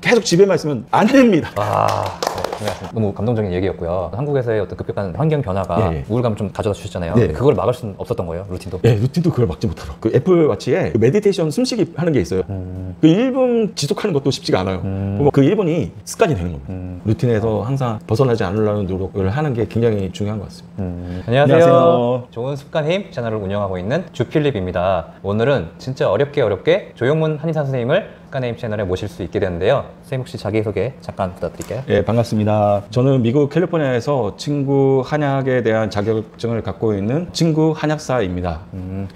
계속 집에만 있으면 안 됩니다. 너무 감동적인 얘기였고요. 한국에서의 어떤 급격한 환경 변화가 우울감을 좀 가져다 주셨잖아요. 그걸 막을 수는 없었던 거예요, 루틴도? 네, 루틴도 그걸 막지 못하더라고요. 그 애플워치에 그 메디테이션 숨쉬기 하는 게 있어요. 그 1분 지속하는 것도 쉽지가 않아요. 그 1분이 습관이 되는 겁니다. 루틴에서 항상 벗어나지 않으려는 노력을 하는 게 굉장히 중요한 것 같습니다. 안녕하세요. 좋은 습관 힘 채널을 운영하고 있는 주필립입니다. 오늘은 진짜 어렵게 조용문 한의사 선생님을 습관의 힘 채널에 모실 수 있게 됐는데요. 선생님 혹시 자기소개 잠깐 부탁드릴게요. 네, 반갑습니다. 저는 미국 캘리포니아에서 친구 한약에 대한 자격증을 갖고 있는 친구 한약사입니다.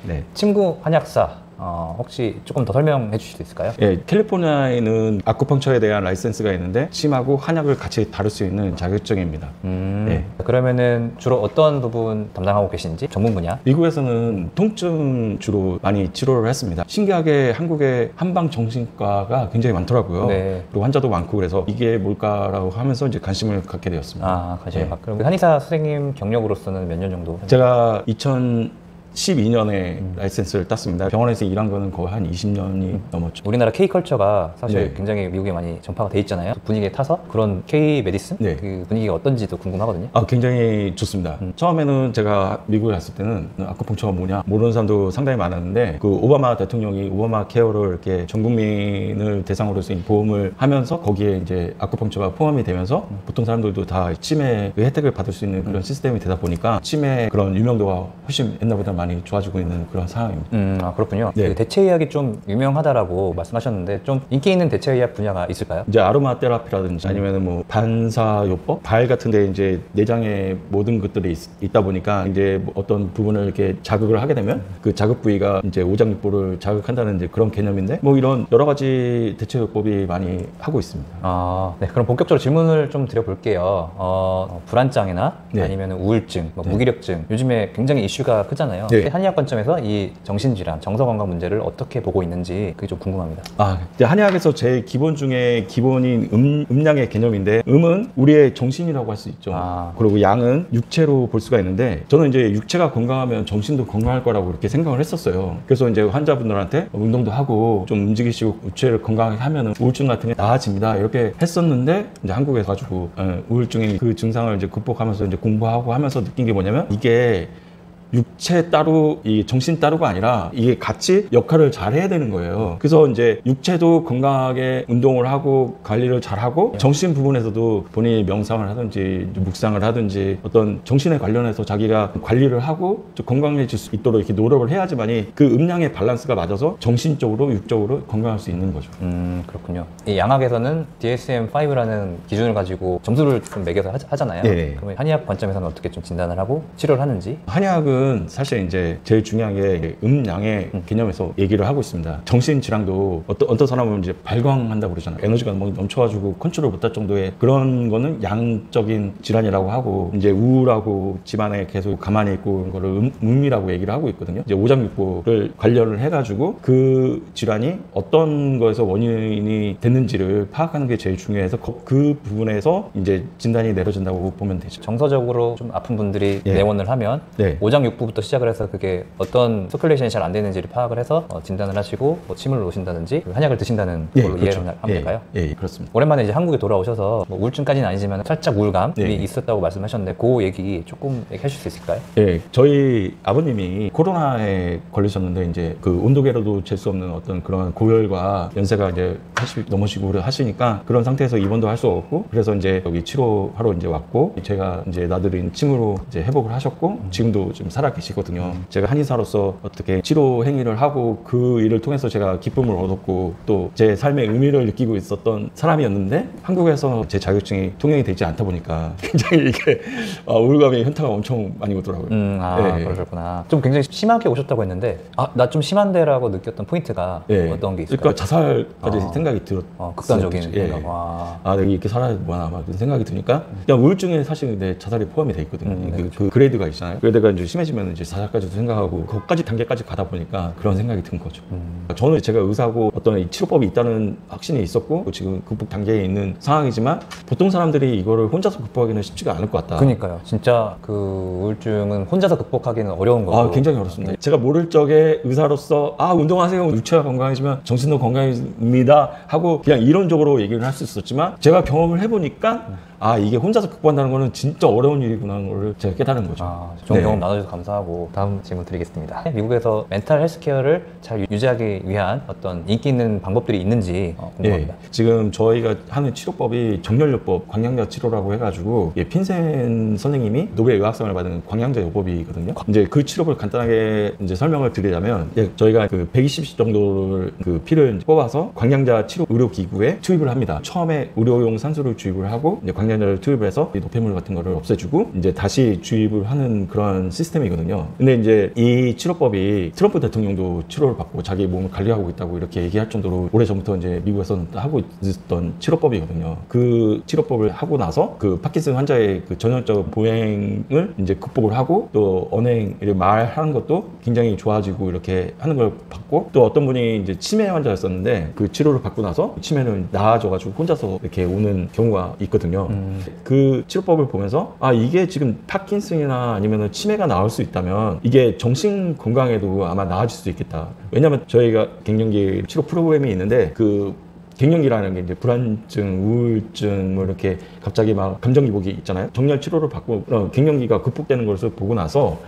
네. 친구 한약사. 혹시 조금 더 설명해 주실 수 있을까요? 예, 캘리포니아에는 아쿠펑처에 대한 라이센스가 있는데 침하고 한약을 같이 다룰 수 있는 자격증입니다. 네. 그러면은 주로 어떤 부분 담당하고 계신지 전문 분야? 미국에서는 통증 주로 많이 치료를 했습니다. 신기하게 한국의 한방정신과가 굉장히 많더라고요. 그리고 환자도 많고 그래서 이게 뭘까라고 하면서 이제 관심을 갖게 되었습니다. 관심을 갖고. 그럼 한의사 선생님 경력으로서는 몇 년 정도? 제가 2012년에 라이센스를 땄습니다. 병원에서 일한 거는 거의 한 20년이 넘었죠. 우리나라 K컬처가 사실 굉장히 미국에 많이 전파가 돼 있잖아요. 그 분위기에 타서 그런 K-메디슨? 그 분위기가 어떤지도 궁금하거든요. 굉장히 좋습니다. 처음에는 제가 미국에 갔을 때는 아쿠펑처가 뭐냐 모르는 사람도 상당히 많았는데 그 오바마 대통령이 오바마 케어를 이렇게 전 국민을 대상으로 해서 보험을 하면서 거기에 이제 아쿠펑처가 포함이 되면서 보통 사람들도 다 치매 그 혜택을 받을 수 있는 그런 시스템이 되다 보니까 치매 그런 유명도가 훨씬 옛날보다 많이 좋아지고 있는 그런 상황입니다. 그렇군요. 그 대체의학이 좀 유명하다라고 말씀하셨는데 좀 인기 있는 대체의학 분야가 있을까요? 이제 아로마 테라피라든지 아니면은 뭐 반사요법, 발 같은데 이제 내장에 모든 것들이 있다 보니까 이제 뭐 어떤 부분을 이렇게 자극을 하게 되면 그 자극 부위가 이제 오장육부를 자극한다는 이제 그런 개념인데 뭐 이런 여러 가지 대체요법이 많이 하고 있습니다. 네, 그럼 본격적으로 질문을 좀 드려볼게요. 불안장애나 아니면 우울증, 무기력증 요즘에 굉장히 이슈가 크잖아요. 한의학 관점에서 이 정신질환, 정서건강 문제를 어떻게 보고 있는지 그게 좀 궁금합니다. 이제 한의학에서 제일 기본 중에 기본인 음양의 개념인데 음은 우리의 정신이라고 할 수 있죠. 그리고 양은 육체로 볼 수가 있는데 저는 이제 육체가 건강하면 정신도 건강할 거라고 그렇게 생각을 했었어요. 그래서 이제 환자분들한테 운동도 하고 좀 움직이시고 육체를 건강하게 하면 우울증 같은 게 나아집니다. 이렇게 했었는데 이제 한국에 가지고 우울증의 그 증상을 이제 극복하면서 이제 공부하고 하면서 느낀 게 뭐냐면 이게 육체 따로, 이 정신 따로가 아니라 이게 같이 역할을 잘 해야 되는 거예요. 그래서 이제 육체도 건강하게 운동을 하고 관리를 잘 하고 정신 부분에서도 본인이 명상을 하든지 묵상을 하든지 어떤 정신에 관련해서 자기가 관리를 하고 건강해질 수 있도록 이렇게 노력을 해야지만이 그 음양의 밸런스가 맞아서 정신적으로 육적으로 건강할 수 있는 거죠. 그렇군요. 이 양학에서는 DSM-5라는 기준을 가지고 점수를 좀 매겨서 하잖아요. 그러면 한의학 관점에서는 어떻게 좀 진단을 하고 치료를 하는지? 한의학은 사실 이제 제일 중요한 게 음양의 개념에서 얘기를 하고 있습니다. 정신질환도 어떤 사람은 이제 발광한다고 그러잖아요. 에너지가 막 넘쳐가지고 컨트롤 못할 정도의 그런 거는 양적인 질환이라고 하고 이제 우울하고 집안에 계속 가만히 있고 그런 거를 음이라고 얘기를 하고 있거든요. 이제 오장육부를 관련을 해가지고 그 질환이 어떤 거에서 원인이 됐는지를 파악하는 게 제일 중요해서 그 부분에서 이제 진단이 내려진다고 보면 되죠. 정서적으로 좀 아픈 분들이 내원을 하면 오장육부부터 시작을 해서 그게 어떤 서큘레이션이 잘 안 되는지를 파악을 해서 진단을 하시고 뭐 침을 놓으신다든지 한약을 드신다는 걸로 이해를 하면 될까요? 그렇습니다. 오랜만에 이제 한국에 돌아오셔서 뭐 우울증까지는 아니지만 살짝 우울감이 있었다고 말씀하셨는데 그 얘기 조금 얘기하실 수 있을까요? 저희 아버님이 코로나에 걸리셨는데 이제 그 온도계로도 잴 수 없는 어떤 그런 고열과 연세가 이제 80 넘으시고 하시니까 그런 상태에서 입원도 할 수 없고 그래서 이제 여기 치료하러 이제 왔고 제가 이제 나들인 침으로 이제 회복을 하셨고 지금도 좀 살아 계시거든요. 제가 한의사로서 어떻게 치료 행위를 하고 그 일을 통해서 제가 기쁨을 얻었고 또 제 삶의 의미를 느끼고 있었던 사람이었는데 한국에서 제 자격증이 통용이 되지 않다 보니까 굉장히 이게 우울감의 현타가 엄청 많이 오더라고요. 그러셨구나. 좀 굉장히 심하게 오셨다고 했는데 나 좀 심한데라고 느꼈던 포인트가 어떤 게 있을까요? 그러니까 자살까지 생각이 들었. 극단적인 생각. 내가 이렇게 살아야 뭐나 막 생각이 드니까 그냥 우울증에 사실 근데 자살이 포함이 돼 있거든요. 그 그레이드가 있잖아요. 그레이드가 이제 심해지면 이제 자살까지도 생각하고 그것까지 단계까지 가다 보니까 그런 생각이 든 거죠. 저는 제가 의사고 어떤 이 치료법이 있다는 확신이 있었고 지금 극복 단계에 있는 상황이지만 보통 사람들이 이거를 혼자서 극복하기는 쉽지가 않을 것 같다. 그러니까요. 진짜 그 우울증은 혼자서 극복하기는 어려운 거고. 굉장히 어렵습니다. 제가 모를 적에 의사로서 운동하세요. 육체가 건강해지면 정신도 건강해집니다 하고 그냥 이론적으로 얘기를 할 수 있었지만 제가 경험을 해보니까 이게 혼자서 극복한다는 거는 진짜 어려운 일이구나 하는 걸 제가 깨달은 거죠. 좋은 경험 나눠주셔서 감사하고 다음 질문 드리겠습니다. 미국에서 멘탈 헬스케어를 잘 유지하기 위한 어떤 인기 있는 방법들이 있는지 궁금합니다. 지금 저희가 하는 치료법이 정렬요법, 광양자 치료라고 해가지고 핀센 선생님이 노벨 의학상을 받은 광양자 요법이거든요. 이제 그 치료법을 간단하게 이제 설명을 드리자면 저희가 그 120씩 정도를 그 피를 뽑아서 광양자 치료 의료기구에 투입을 합니다. 처음에 의료용 산소를 주입을 하고 이제 광양자를 투입을 해서 노폐물 같은 거를 없애주고 이제 다시 주입을 하는 그런 시스템이거든요. 근데 이제 이 치료법이 트럼프 대통령도 치료를 받고 자기 몸을 관리하고 있다고 이렇게 얘기할 정도로 오래전부터 이제 미국에서는 하고 있었던 치료법이거든요. 그 치료법을 하고 나서 그 파킨슨 환자의 그 전형적 보행을 이제 극복을 하고 또 언행, 말하는 것도 굉장히 좋아지고 이렇게 하는 걸 봤고 또 어떤 분이 이제 치매 환자였었는데 그 치료를 받고 나서 치매는 나아져가지고 혼자서 이렇게 오는 경우가 있거든요. 그 치료법을 보면서 이게 지금 파킨슨이나 아니면 치매가 나올 수 있다면 이게 정신 건강에도 아마 나아질 수 있겠다. 왜냐면 저희가 갱년기 치료 프로그램이 있는데 그 갱년기라는 게 이제 불안증, 우울증 뭐 이렇게 갑자기 막 감정 기복이 있잖아요. 정렬 치료를 받고 갱년기가 극복되는 것을 보고 나서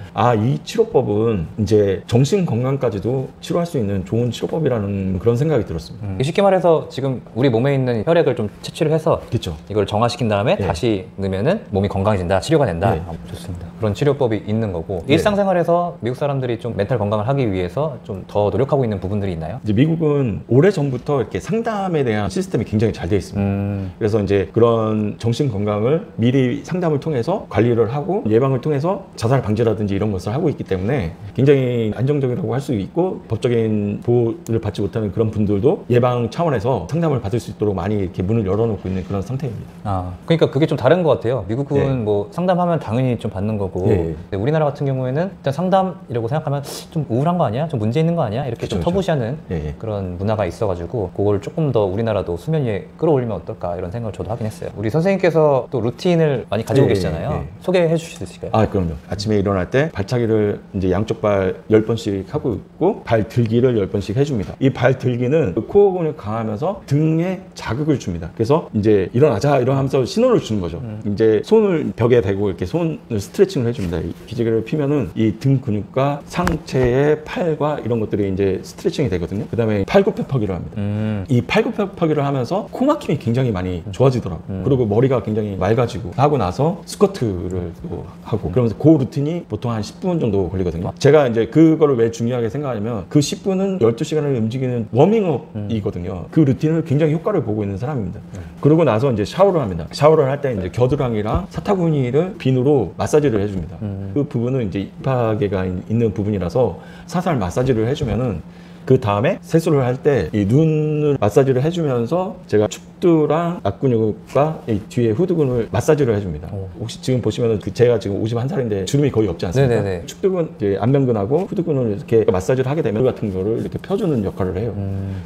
이 치료법은 이제 정신 건강까지도 치료할 수 있는 좋은 치료법이라는 그런 생각이 들었습니다. 쉽게 말해서 지금 우리 몸에 있는 혈액을 좀 채취를 해서 그렇죠. 이걸 정화시킨 다음에 다시 넣으면은 몸이 건강해진다, 치료가 된다. 좋습니다. 그런 치료법이 있는 거고 일상생활에서 미국 사람들이 좀 멘탈 건강을 하기 위해서 좀 더 노력하고 있는 부분들이 있나요? 이제 미국은 오래전부터 이렇게 상담에 대한 시스템이 굉장히 잘 되어 있습니다. 그래서 이제 그런 정신 건강을 미리 상담을 통해서 관리를 하고 예방을 통해서 자살 방지라든지 이런 것을 하고 있기 때문에 굉장히 안정적이라고 할 수 있고 법적인 보호를 받지 못하는 그런 분들도 예방 차원에서 상담을 받을 수 있도록 많이 이렇게 문을 열어놓고 있는 그런 상태입니다. 그러니까 그게 좀 다른 것 같아요. 미국은 뭐 상담하면 당연히 좀 받는 거고 근데 우리나라 같은 경우에는 일단 상담이라고 생각하면 좀 우울한 거 아니야? 좀 문제 있는 거 아니야? 이렇게 좀 터부시하는 그런 문화가 있어가지고 그걸 조금 더 우리나라도 수면 위에 끌어올리면 어떨까 이런 생각을 저도 하긴 했어요. 우리 선생님께서 또 루틴을 많이 가지고 계시잖아요. 소개해 주실 수 있을까요? 그럼요. 아침에 일어날 때 발차기를 이제 양쪽 발 10번씩 하고 있고 발 들기를 10번씩 해줍니다. 이 발 들기는 코어 근육 강하면서 등에 자극을 줍니다. 그래서 이제 일어나자 이러면서 신호를 주는 거죠. 이제 손을 벽에 대고 이렇게 손을 스트레칭을 해줍니다. 이 기지개를 피면은 이 등 근육과 상체의 팔과 이런 것들이 이제 스트레칭이 되거든요. 그 다음에 팔굽혀펴기를 합니다. 이 팔굽혀펴기를 하면서 코막힘이 굉장히 많이 좋아지더라고요. 그리고 머리가 굉장히 맑아지고 하고 나서 스쿼트를 또 하고 그러면서 그 루틴이 보통 한 10분 정도 걸리거든요. 제가 이제 그거를 왜 중요하게 생각하냐면 그 10분은 12시간을 움직이는 워밍업이거든요. 그 루틴을 굉장히 효과를 보고 있는 사람입니다. 그러고 나서 이제 샤워를 합니다. 샤워를 할 때 이제 겨드랑이랑 사타구니를 비누로 마사지를 해줍니다. 그 부분은 이제 입하계가 있는 부분이라서 살살 마사지를 해주면은 그 다음에 세수를 할 때 이 눈을 마사지를 해주면서 제가 축두랑 앞근육과 이 뒤에 후두근을 마사지를 해줍니다. 혹시 지금 보시면은 제가 지금 51살인데 주름이 거의 없지 않습니까? 네네네. 축두근, 이제 안면근하고 후두근을 이렇게 마사지를 하게 되면 같은 거를 이렇게 펴주는 역할을 해요.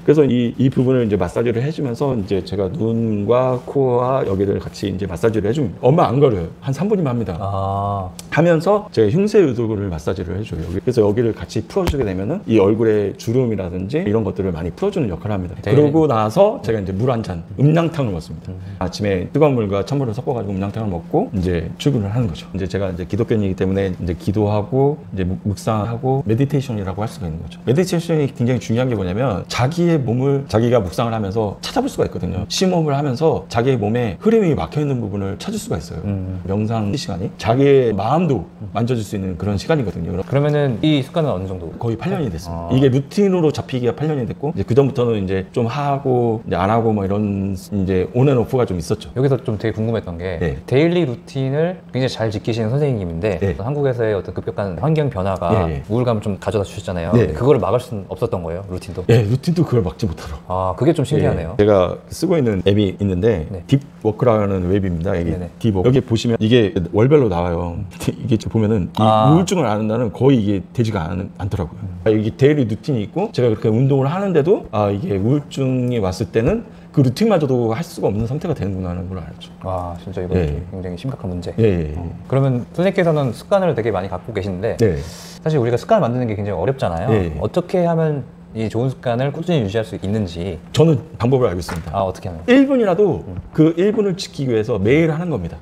그래서 이 부분을 이제 마사지를 해주면서 이제 제가 눈과 코와 여기를 같이 이제 마사지를 해줍니다. 얼마 안 걸려요. 한 3분이면 합니다. 하면서 제가 흉쇄 유두근을 마사지를 해줘요. 그래서 여기를 같이 풀어주게 되면은 이 얼굴에 주름이라든지 이런 것들을 많이 풀어주는 역할을 합니다. 그러고 나서 제가 이제 물 한 잔, 음량탕을 먹습니다. 아침에 뜨거운 물과 찬물을 섞어가지고 음량탕을 먹고 이제 출근을 하는 거죠. 이제 제가 이제 기독교인이기 때문에 이제 기도하고 이제 묵상하고 메디테이션이라고 할 수가 있는 거죠. 메디테이션이 굉장히 중요한 게 뭐냐면 자기의 몸을 자기가 묵상을 하면서 찾아볼 수가 있거든요. 심호흡을 하면서 자기의 몸에 흐름이 막혀 있는 부분을 찾을 수가 있어요. 명상 시간이 자기의 마음도 만져줄 수 있는 그런 시간이거든요. 그러면은 이 습관은 어느 정도? 거의 8년이 됐습니다. 이게 루틴으로 잡히기가 8년이 됐고 이제 그 전부터는 이제 좀 하고 이제 안 하고 뭐 이런 이제 온앤오프가 좀 있었죠. 여기서 좀 되게 궁금했던 게 네. 데일리 루틴을 굉장히 잘 지키시는 선생님인데 네. 한국에서의 어떤 급격한 환경 변화가 네. 우울감을 좀 가져다 주셨잖아요. 네. 근데 그거를 막을 수는 없었던 거예요, 루틴도? 예, 루틴도 그걸 막지 못하더라고. 아, 그게 좀 신기하네요. 제가 쓰고 있는 앱이 있는데 네. 딥워크라는 웹입니다. 이게 네네. 딥워크. 여기 보시면 이게 월별로 나와요. 이게 보면은 이 우울증을 앓는 날은 거의 이게 되지가 않더라고요. 이게 데일리 루틴이 있고 제가 그렇게 운동을 하는데도 이게 우울증이 왔을 때는 그 루틴마저도 할 수가 없는 상태가 되는구나 하는 걸 알죠. 와, 진짜 이건 예. 굉장히 심각한 문제. 예. 그러면 선생님께서는 습관을 되게 많이 갖고 계신데 네. 사실 우리가 습관을 만드는 게 굉장히 어렵잖아요. 예. 어떻게 하면 이 좋은 습관을 꾸준히 유지할 수 있는지. 저는 방법을 알고 있습니다. 어떻게 하면? 1분이라도 그 1분을 지키기 위해서 매일 하는 겁니다.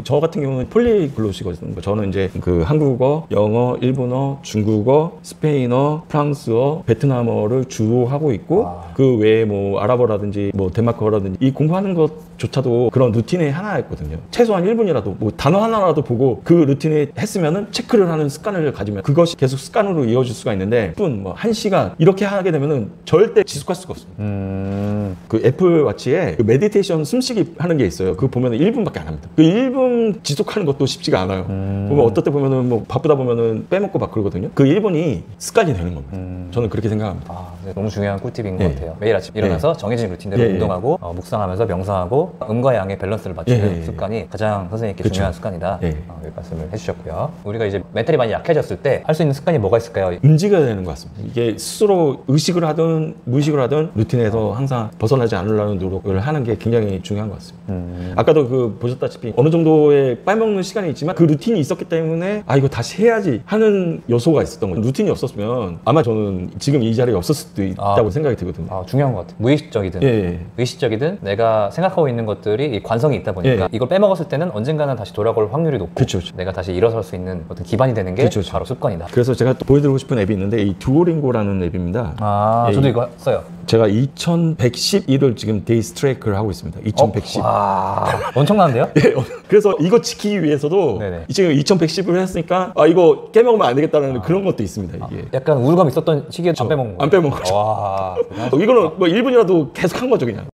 저 같은 경우는 폴리글롯이거든요. 저는 이제 그 한국어, 영어, 일본어, 중국어, 스페인어, 프랑스어, 베트남어를 주로 하고 있고 그 외에 뭐 아랍어라든지 뭐 덴마크어라든지 이 공부하는 것조차도 그런 루틴의 하나였거든요. 최소한 1분이라도 뭐 단어 하나라도 보고 그 루틴에 했으면은 체크를 하는 습관을 가지면 그것이 계속 습관으로 이어질 수가 있는데 1분, 뭐 1시간 이렇게 하게 되면은 절대 지속할 수가 없습니다. 그 애플워치에 그 메디테이션 숨쉬기 하는 게 있어요. 그거 보면은 1분밖에 안 합니다. 그 1분 지속하는 것도 쉽지가 않아요. 보면 어떨 때 보면은 뭐 바쁘다 보면은 빼먹고 막 그러거든요. 그 1분이 습관이 되는 겁니다. 저는 그렇게 생각합니다. 네, 너무 중요한 꿀팁인 것 같아요. 매일 아침 일어나서 정해진 루틴대로 운동하고 묵상하면서 명상하고 음과 양의 밸런스를 맞추는 습관이 가장 선생님께 중요한 습관이다. 여기 말씀을 해주셨고요. 우리가 이제 멘탈이 많이 약해졌을 때 할 수 있는 습관이 뭐가 있을까요? 움직여야 되는 것 같습니다. 이게 스스로 의식을 하든 무의식을 하든 루틴에서 항상 벗어나지 않으려는 노력을 하는 게 굉장히 중요한 것 같습니다. 아까도 그 보셨다시피 어느 정도의 빨먹는 시간이 있지만 그 루틴이 있었기 때문에 이거 다시 해야지 하는 요소가 있었던 거죠. 루틴이 없었으면 아마 저는 지금 이 자리에 없었을 수도 있다고 생각이 들거든요. 중요한 것 같아요. 무의식적이든 의식적이든 내가 생각하고 있는 것들이 이 관성이 있다 보니까 이걸 빼먹었을 때는 언젠가는 다시 돌아올 확률이 높고 그쵸. 내가 다시 일어설 수 있는 어떤 기반이 되는 게 바로 습관이다. 그래서 제가 또 보여드리고 싶은 앱이 있는데 이 듀오링고라는 앱입니다. 저도 이거 써요. 제가 2111을 지금 데이 스트레이크를 하고 있습니다. 2110. 엄청난데요? 그래서 이거 지키기 위해서도 지금 2110을 했으니까 이거 깨먹으면 안 되겠다는 그런 것도 있습니다. 이게 약간 우울감 있었던 시기에 안 빼먹은 거예요? 안 빼먹은 거죠. 이거는 뭐 1분이라도 계속 한 거죠 그냥.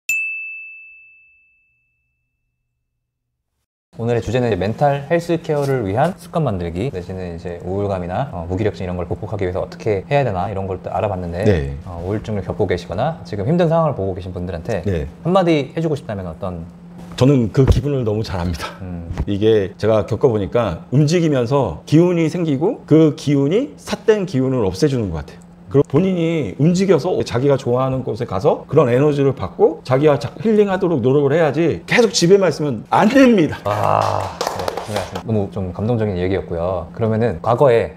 오늘의 주제는 멘탈 헬스케어를 위한 습관 만들기 내지는 이제 우울감이나 무기력증 이런 걸 극복하기 위해서 어떻게 해야 되나 이런 걸 또 알아봤는데 우울증을 겪고 계시거나 지금 힘든 상황을 보고 계신 분들한테 한마디 해주고 싶다면 어떤? 저는 그 기분을 너무 잘 압니다. 이게 제가 겪어보니까 움직이면서 기운이 생기고 그 기운이 삿된 기운을 없애주는 것 같아요. 그리고 본인이 움직여서 자기가 좋아하는 곳에 가서 그런 에너지를 받고 자기가 힐링하도록 노력을 해야지 계속 집에만 있으면 안 됩니다. 너무 좀 감동적인 얘기였고요. 그러면은 과거에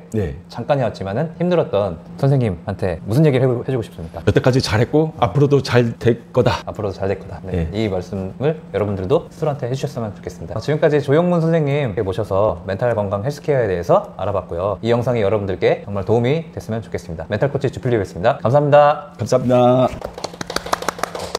잠깐이었지만은 힘들었던 선생님한테 무슨 얘기를 해주고 싶습니까? 여태까지 잘했고 앞으로도 잘 될 거다. 앞으로도 잘 될 거다. 이 말씀을 여러분들도 스스로한테 해주셨으면 좋겠습니다. 지금까지 조영문 선생님 모셔서 멘탈 건강 헬스케어에 대해서 알아봤고요. 이 영상이 여러분들께 정말 도움이 됐으면 좋겠습니다. 멘탈 코치 주필리였습니다. 감사합니다. 감사합니다.